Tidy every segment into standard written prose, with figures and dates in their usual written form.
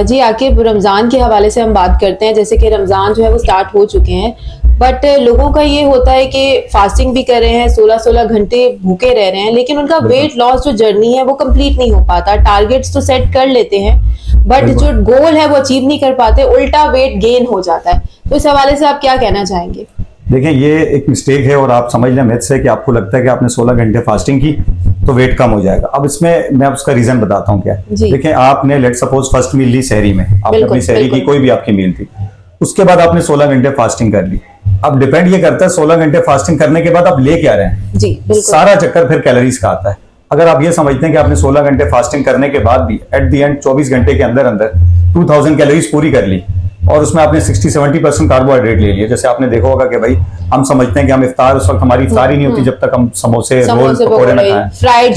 जी आकिब, रमज़ान के हवाले से हम बात करते हैं। जैसे कि रमज़ान जो है वो स्टार्ट हो चुके हैं, बट लोगों का ये होता है कि फास्टिंग भी कर रहे हैं, 16-16 घंटे भूखे रह रहे हैं, लेकिन उनका वेट लॉस जो जर्नी है वो कंप्लीट नहीं हो पाता। टारगेट्स तो सेट कर लेते हैं, बट जो गोल है वो अचीव नहीं कर पाते, उल्टा वेट गेन हो जाता है। तो इस हवाले से आप क्या कहना चाहेंगे? देखिए, ये एक मिस्टेक है और आप समझ लें मिथ्स है कि आपको लगता है कि आपने 16 घंटे फास्टिंग की तो वेट कम हो जाएगा। अब इसमें मैं उसका रीजन बताता हूँ क्या। देखिए, आपने लेट सपोज फर्स्ट मील ली सहरी में, आपने अपनी सहरी की, कोई भी आपकी मील थी, उसके बाद आपने 16 घंटे फास्टिंग कर ली। अब डिपेंड ये करता है 16 घंटे फास्टिंग करने के बाद आप ले क्या रहे हैं। जी, सारा चक्कर फिर कैलोरीज का आता है। अगर आप ये समझते हैं कि आपने 16 घंटे फास्टिंग करने के बाद भी एट दी एंड 24 घंटे के अंदर अंदर 2000 कैलोरीज पूरी कर ली और उसमें आपने 60-70% कार्बोहाइड्रेट ले लिया, जैसे आपने देखा होगा कि भाई हम समझते हैं कि हम इफ्तार, उस वक्त हमारी इफ्तार ही नहीं होती जब तक हम समोसे रोल पकौड़े ना खाएं, फ्राइड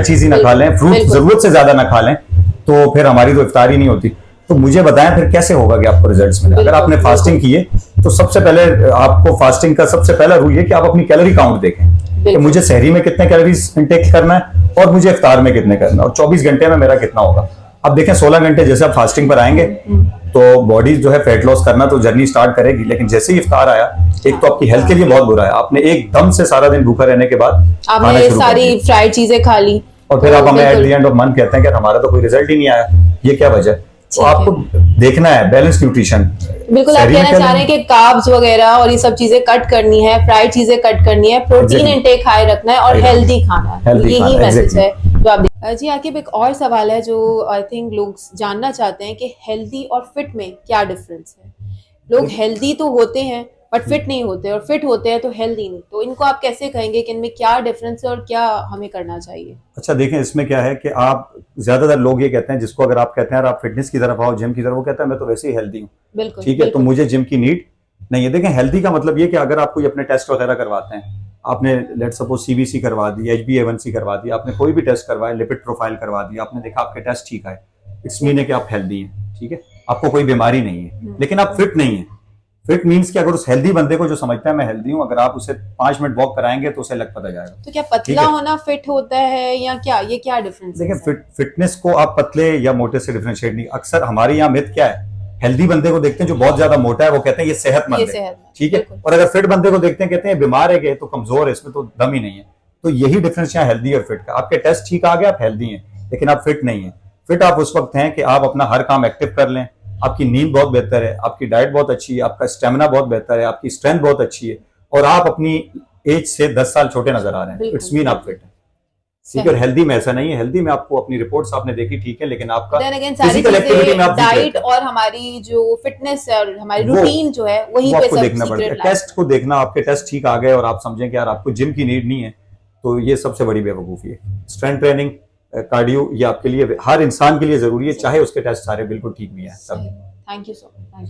चीज ही ना खा लें, फ्रूट जरूरत से ज्यादा ना खा लें, तो फिर हमारी तो इफ्तार ही नहीं होती। तो मुझे बताएं फिर कैसे होगा कि आपको रिजल्ट्स मिले। अगर आपने फास्टिंग की है तो सबसे पहले आपको फास्टिंग का सबसे पहला रूल ये कि आप अपनी कैलोरी काउंट देखें कि मुझे सहरी में कितने कैलोरीज इंटेक करना है और मुझे इफ्तार में कितने करना है और 24 घंटे में मेरा कितना होगा। अब देखें 16 घंटे जैसे आप फास्टिंग पर आएंगे तो बॉडी जो है फैट लॉस करना तो जर्नी स्टार्ट करेगी, लेकिन जैसे ही इफ्तार आया, एक तो आपकी हेल्थ के लिए बहुत बुरा है, आपने एकदम से सारा दिन भूखा रहने के बाद आपने सारी फ्राइड चीजें खा ली और फिर आप हमें at the end of month कहते हैं कि हमारा तो कोई रिजल्ट ही नहीं आया, ये क्या वजह है। तो आपको देखना है बैलेंस न्यूट्रिशन। बिल्कुल, आप कहना चाह रहे हैं कि कार्ब्स वगैरह और ये सब चीजें कट करनी है, फ्राइड चीजें कट करनी है, प्रोटीन इंटेक हाई रखना है और हेल्दी खाना है, यही मैसेज है जो आप जी आकिब, एक और सवाल है जो आई थिंक लोग जानना चाहते हैं कि हेल्दी और फिट में क्या डिफरेंस है। लोग हेल्दी तो होते हैं बट फिट नहीं होते, और फिट होते हैं तो हेल्दी नहीं। तो इनको आप कैसे कहेंगे कि इनमें क्या डिफरेंस है और क्या हमें करना चाहिए? अच्छा, देखें, इसमें क्या है कि आप ज्यादातर लोग ये कहते हैं, जिसको अगर आप कहते हैं आप फिटनेस की तरफ आओ, जिम की तरफ, वो कहता है मैं तो वैसे ही हेल्दी हूँ, बिल्कुल ठीक है, तो मुझे जिम की नीड नहीं है। देखें, हेल्दी का मतलब ये कि अगर आप कोई अपने टेस्ट वगैरह करवाते हैं, आपने लेट सपोज सीबीसी करवा दी, HbA1c करवा दी, आपने कोई भी टेस्ट करवाया, लिपिड प्रोफाइल करवा दी, आपने देखा आपके टेस्ट ठीक है, इट्स मीन है कि आप हेल्दी हैं, ठीक है, आपको कोई बीमारी नहीं है, लेकिन आप फिट नहीं है। फिट मीन्स कि अगर उस हेल्दी बंदे को जो समझता है मैं हेल्दी हूं, अगर आप उसे 5 मिनट वॉक कराएंगे तो उसे लग पता जाएगा। तो क्या पतला होना फिट होता है या क्या, ये क्या डिफरेंस है? देखिए, फिटनेस को आप पतले या मोटे से डिफरेंशिएट नहीं। अक्सर हमारे यहाँ मिथ क्या है, हेल्दी बंदे को देखते हैं जो बहुत ज्यादा मोटा है, वो कहते हैं ये सेहतमंद है, ठीक है, और अगर फिट बंदे को देखते हैं कहते हैं बीमार है कि तो कमजोर है, इसमें तो दम ही नहीं है। तो यही डिफरेंस यहाँ हेल्दी और फिट का। आपके टेस्ट ठीक आ गए, आप हेल्दी हैं, लेकिन आप फिट नहीं है। फिट आप उस वक्त हैं कि आप अपना हर काम एक्टिव कर लें, आपकी नींद बहुत बेहतर है, आपकी डाइट बहुत अच्छी है, आपका स्टेमिना बहुत बेहतर है, आपकी स्ट्रेंथ बहुत अच्छी है, और आप अपनी एज से 10 साल छोटे नजर आ रहे हैं, इट्स मीन आप फिट है। ठीक है, हेल्दी में ऐसा नहीं है। हेल्दी में आपको अपनी रिपोर्ट्स आपने देखी, ठीक है, लेकिन आपका फिजिकल एक्टिविटी में आप डाइट और हमारी जो फिटनेस और हमारी रूटीन जो है वही पे सब देखना पड़ेगा। टेस्ट को देखना, आपके टेस्ट ठीक आ गए और आप समझें कि यार आपको जिम की नीड नहीं है, तो ये सबसे बड़ी बेवकूफी है। स्ट्रेंथ ट्रेनिंग, कार्डियो, ये आपके लिए, हर इंसान के लिए जरूरी है, चाहे उसके टेस्ट सारे बिल्कुल ठीक भी हैं। Thank you so much.